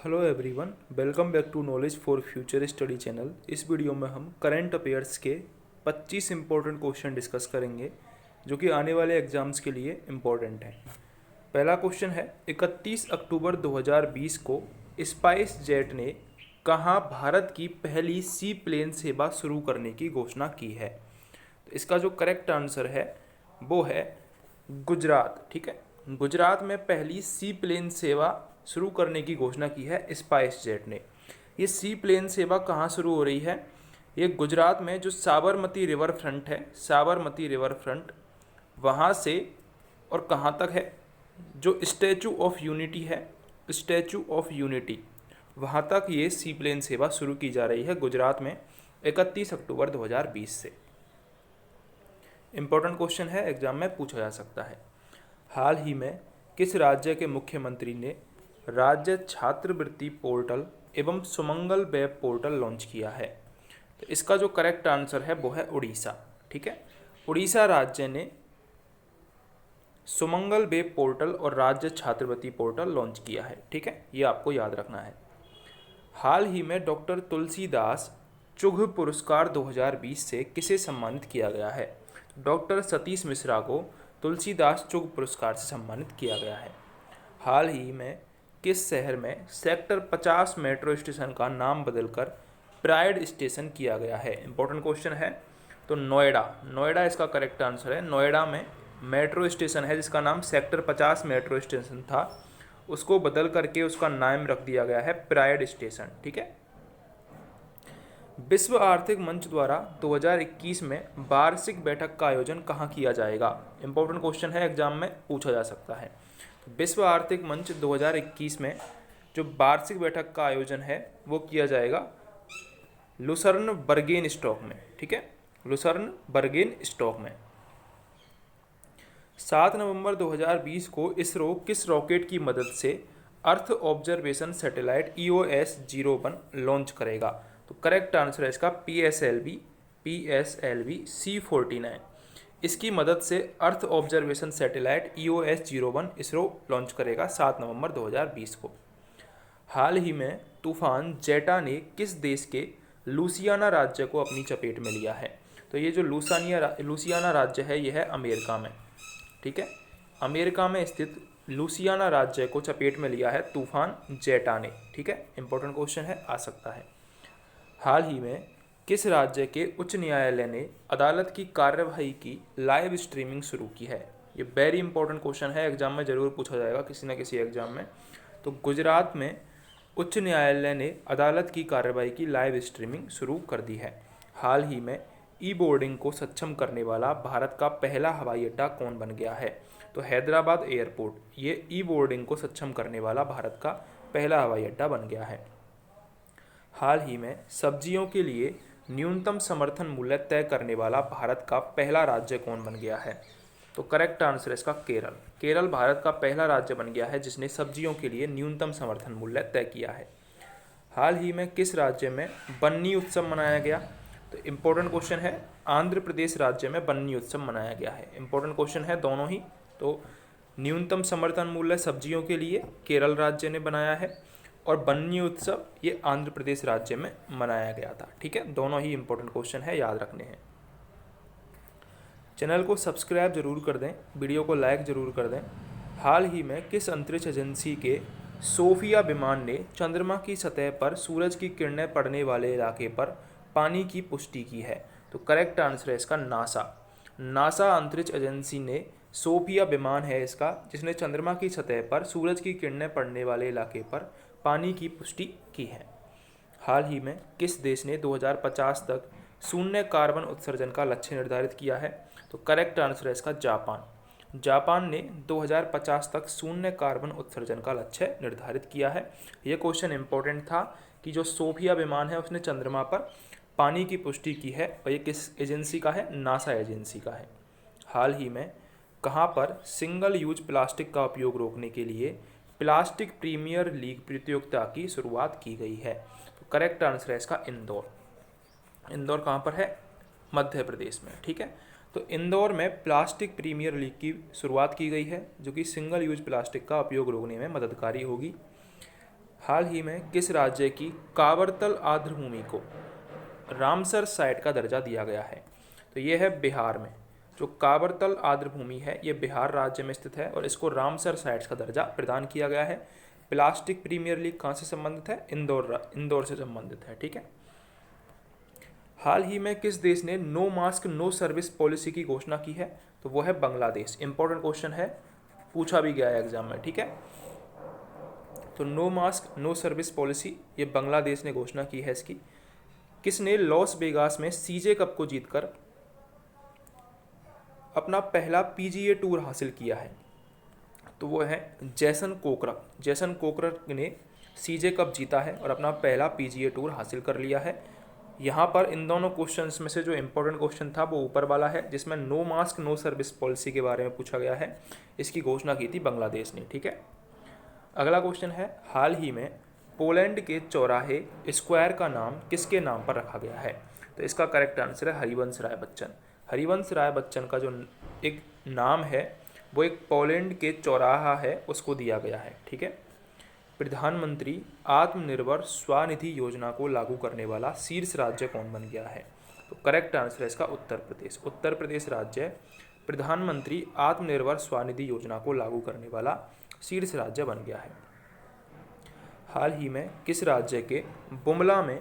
Hello everyone, welcome back to knowledge for future study channel. इस video में हम current affairs के 25 important question discuss करेंगे जो कि आने वाले एग्जाम्स के लिए इम्पोर्टेंट हैं। पहला क्वेश्चन है, 31 अक्टूबर 2020 को स्पाइस जेट ने कहाँ भारत की पहली सी प्लेन सेवा शुरू करने की घोषणा की है? तो इसका जो करेक्ट आंसर है वो है गुजरात। ठीक है, गुजरात में पहली सी प्लेन सेवा शुरू करने की घोषणा की है स्पाइस जेट ने। ये सी प्लेन सेवा कहाँ शुरू हो रही है? ये गुजरात में जो साबरमती रिवर फ्रंट है, साबरमती रिवर फ्रंट वहाँ से और कहाँ तक है, जो स्टैचू ऑफ यूनिटी है, स्टैचू ऑफ यूनिटी वहाँ तक ये सी प्लेन सेवा शुरू की जा रही है गुजरात में 31 अक्टूबर 2020 से। इम्पोर्टेंट क्वेश्चन है, एग्जाम में पूछा जा सकता है। हाल ही में किस राज्य के मुख्यमंत्री ने राज्य छात्रवृत्ति पोर्टल एवं सुमंगल वेब पोर्टल लॉन्च किया है? तो इसका जो करेक्ट आंसर है वो है उड़ीसा। ठीक है, उड़ीसा राज्य ने सुमंगल वेब पोर्टल और राज्य छात्रवृत्ति पोर्टल लॉन्च किया है। ठीक है, ये आपको याद रखना है। हाल ही में डॉक्टर तुलसीदास चुघ पुरस्कार 2020 से किसे सम्मानित किया गया है? डॉक्टर सतीश मिश्रा को तुलसीदास चुघ पुरस्कार से सम्मानित किया गया है। हाल ही में किस शहर में सेक्टर 50 मेट्रो स्टेशन का नाम बदलकर प्राइड स्टेशन किया गया है? इंपॉर्टेंट क्वेश्चन है। तो नोएडा इसका करेक्ट आंसर है। नोएडा में मेट्रो स्टेशन है जिसका नाम सेक्टर 50 मेट्रो स्टेशन था, उसको बदल करके उसका नाम रख दिया गया है प्राइड स्टेशन। ठीक है, विश्व आर्थिक मंच द्वारा 2021 में वार्षिक बैठक का आयोजन कहाँ किया जाएगा? इंपॉर्टेंट क्वेश्चन है, एग्जाम में पूछा जा सकता है। विश्व आर्थिक मंच 2021 में जो वार्षिक बैठक का आयोजन है वो किया जाएगा लुसर्न बर्गेन स्टॉक में। ठीक है, लुसर्न बर्गेन स्टॉक में। 7 नवंबर 2020 को इसरो किस रॉकेट की मदद से earth observation satellite EOS-01 launch करेगा? तो करेक्ट आंसर है इसका PSLV C49। इसकी मदद से earth observation satellite EOS-01 ISRO launch करेगा 7 नवंबर 2020 को। हाल ही में तूफान जेटा ने किस देश के लुसियाना राज्य को अपनी चपेट में लिया है? तो ये जो लुसियाना राज्य है ये है अमेरिका में। ठीक है, अमेरिका में स्थित लुसियाना राज्य को चपेट में लिया है तूफान जेटा ने। ठीक है, इंपॉर्टेंट क्वेश्चन है, आ सकता है। हाल ही में किस राज्य के उच्च न्यायालय ने अदालत की कार्यवाही की लाइव स्ट्रीमिंग शुरू की है? ये वेरी इंपॉर्टेंट क्वेश्चन है, एग्जाम में जरूर पूछा जाएगा किसी न किसी एग्जाम में। तो गुजरात में उच्च न्यायालय ने अदालत की कार्यवाही की लाइव स्ट्रीमिंग शुरू कर दी है। हाल ही में ई बोर्डिंग को सक्षम करने वाला भारत का पहला हवाई अड्डा कौन बन गया है? तो हैदराबाद एयरपोर्ट ये ई बोर्डिंग को सक्षम करने वाला भारत का पहला हवाई अड्डा बन गया है। हाल ही में सब्जियों के लिए न्यूनतम समर्थन मूल्य तय करने वाला भारत का पहला राज्य कौन बन गया है? तो करेक्ट आंसर है इसका केरल। केरल भारत का पहला राज्य बन गया है जिसने सब्जियों के लिए न्यूनतम समर्थन मूल्य तय किया है। हाल ही में किस राज्य में बन्नी उत्सव मनाया गया? तो इम्पोर्टेंट क्वेश्चन है, आंध्र प्रदेश राज्य में बन्नी उत्सव मनाया गया है। इंपॉर्टेंट क्वेश्चन है दोनों ही। तो न्यूनतम समर्थन मूल्य सब्जियों के लिए केरल राज्य ने बनाया है और बन्नी उत्सव ये आंध्र प्रदेश राज्य में मनाया गया था। ठीक है, दोनों ही इंपॉर्टेंट क्वेश्चन है, याद रखने हैं। चैनल को सब्सक्राइब जरूर कर दें, वीडियो को लाइक जरूर कर दें। हाल ही में किस अंतरिक्ष एजेंसी के सोफिया विमान ने चंद्रमा की सतह पर सूरज की किरणें पड़ने वाले इलाके पर पानी की पुष्टि की है? तो करेक्ट आंसर है इसका नासा अंतरिक्ष एजेंसी ने सोफिया विमान है इसका जिसने चंद्रमा की सतह पर सूरज की किरणें पड़ने वाले इलाके पर पानी की पुष्टि की है। हाल ही में किस देश ने 2050 तक शून्य कार्बन उत्सर्जन का लक्ष्य निर्धारित किया है? तो करेक्ट आंसर है इसका जापान ने 2050 तक शून्य कार्बन उत्सर्जन का लक्ष्य निर्धारित किया है। यह क्वेश्चन इंपॉर्टेंट था कि जो सोफिया विमान है उसने चंद्रमा पर पानी की पुष्टि की है और ये किस एजेंसी का है? नासा एजेंसी का है। हाल ही में कहाँ पर सिंगल यूज प्लास्टिक का उपयोग रोकने के लिए प्लास्टिक प्रीमियर लीग प्रतियोगिता की शुरुआत की गई है? तो करेक्ट आंसर है इसका इंदौर कहाँ पर है? मध्य प्रदेश में। ठीक है, तो इंदौर में प्लास्टिक प्रीमियर लीग की शुरुआत की गई है जो कि सिंगल यूज प्लास्टिक का उपयोग रोकने में मददगारी होगी। हाल ही में किस राज्य की कावरतल आर्द्रभूमि को रामसर साइट का दर्जा दिया गया है? तो ये है बिहार में। जो कावरतल आर्द्रभूमि है ये बिहार राज्य में स्थित है और इसको रामसर साइट्स का दर्जा प्रदान किया गया है। प्लास्टिक प्रीमियर लीग कहाँ से संबंधित है? इंदौर से संबंधित है। ठीक है। हाल ही में किस देश ने no mask no service policy की घोषणा की है? तो वो है बांग्लादेश। इंपॉर्टेंट क्वेश्चन है, पूछा भी गया है एग्जाम में। ठीक है। तो no mask no service policy ये बांग्लादेश ने घोषणा की है इसकी। किसने लॉस वेगास में सीजे कप को जीतकर अपना पहला पीजीए टूर हासिल किया है? तो वो है जैसन कोकरक। जैसन कोकरक ने सीजे कप जीता है और अपना पहला पीजीए टूर हासिल कर लिया है। यहाँ पर इन दोनों क्वेश्चंस में से जो इंपॉर्टेंट क्वेश्चन था वो ऊपर वाला है, जिसमें no mask no service policy के बारे में पूछा गया है। इसकी घोषणा की थी बांग्लादेश ने। ठीक है। अगला क्वेश्चन है, हाल ही में पोलैंड के चौराहे स्क्वायर का नाम किसके नाम पर रखा गया है? तो इसका करेक्ट आंसर है हरिवंश राय बच्चन। हरिवंश राय बच्चन का जो एक नाम है वो एक पोलैंड के चौराहा है उसको दिया गया है। ठीक है। प्रधानमंत्री आत्मनिर्भर स्वनिधि योजना को लागू करने वाला शीर्ष राज्य कौन बन गया है? तो करेक्ट आंसर है इसका उत्तर प्रदेश। उत्तर प्रदेश राज्य प्रधानमंत्री आत्मनिर्भर स्वनिधि योजना को लागू करने वाला शीर्ष राज्य बन गया है। हाल ही में किस राज्य के बुमला में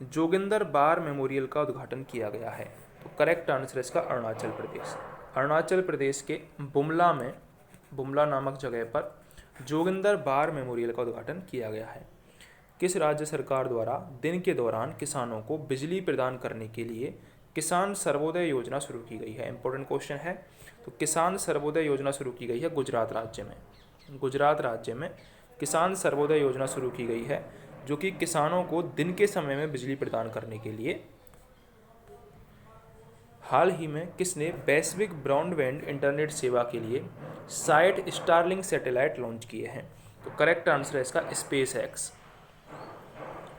जोगिंदर बार मेमोरियल का उद्घाटन किया गया है? तो करेक्ट आंसर है इसका अरुणाचल प्रदेश। अरुणाचल प्रदेश के बुमला में, बुमला नामक जगह पर जोगिंदर बार मेमोरियल का उद्घाटन किया गया है। किस राज्य सरकार द्वारा दिन के दौरान किसानों को बिजली प्रदान करने के लिए किसान सर्वोदय योजना शुरू की गई है? इंपॉर्टेंट क्वेश्चन है। तो किसान सर्वोदय योजना शुरू की गई है गुजरात राज्य में। गुजरात राज्य में किसान सर्वोदय योजना शुरू की गई है जो कि किसानों को दिन के समय में बिजली प्रदान करने के लिए। हाल ही में किसने वैश्विक ब्रॉडबैंड इंटरनेट सेवा के लिए साइट स्टारलिंक सैटेलाइट लॉन्च किए हैं? तो करेक्ट आंसर है इसका स्पेस एक्स।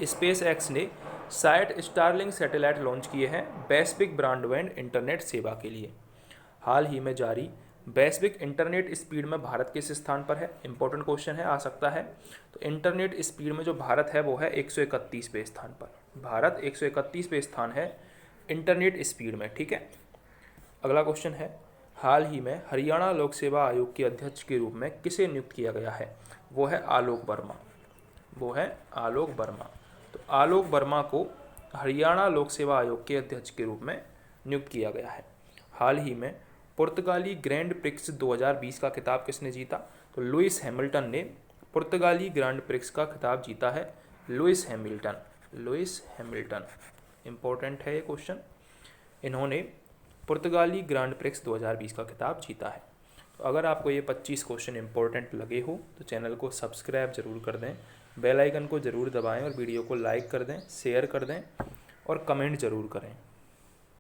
स्पेस एक्स ने साइट स्टारलिंक सैटेलाइट लॉन्च किए हैं वैश्विक ब्रॉडबैंड इंटरनेट सेवा के लिए। हाल ही में जारी वैश्विक इंटरनेट स्पीड में भारत किस स्थान पर है? इंपॉर्टेंट क्वेश्चन है, आ सकता है। तो इंटरनेट स्पीड में जो भारत है वो है 131वें स्थान पर। भारत 131वें स्थान है इंटरनेट स्पीड में। ठीक है। अगला क्वेश्चन है, हाल ही में हरियाणा लोक सेवा आयोग के अध्यक्ष के रूप में किसे नियुक्त किया गया है? वो है आलोक वर्मा। वो है आलोक वर्मा। तो आलोक वर्मा को हरियाणा लोक सेवा आयोग के अध्यक्ष के रूप में नियुक्त किया गया है। हाल ही में पुर्तगाली ग्रैंड प्रिक्स 2020 का खिताब किसने जीता? तो लुइस हैमिल्टन ने पुर्तगाली ग्रैंड प्रिक्स का खिताब जीता है। Lewis Hamilton. Lewis Hamilton important है ये क्वेश्चन। इन्होंने पुर्तगाली ग्रैंड प्रिक्स 2020 का खिताब जीता है। तो अगर आपको ये 25 क्वेश्चन इंपॉर्टेंट लगे हो तो चैनल को सब्सक्राइब जरूर कर दें, बेल आइकन को ज़रूर दबाएं और वीडियो को लाइक कर दें, शेयर कर दें और कमेंट ज़रूर करें।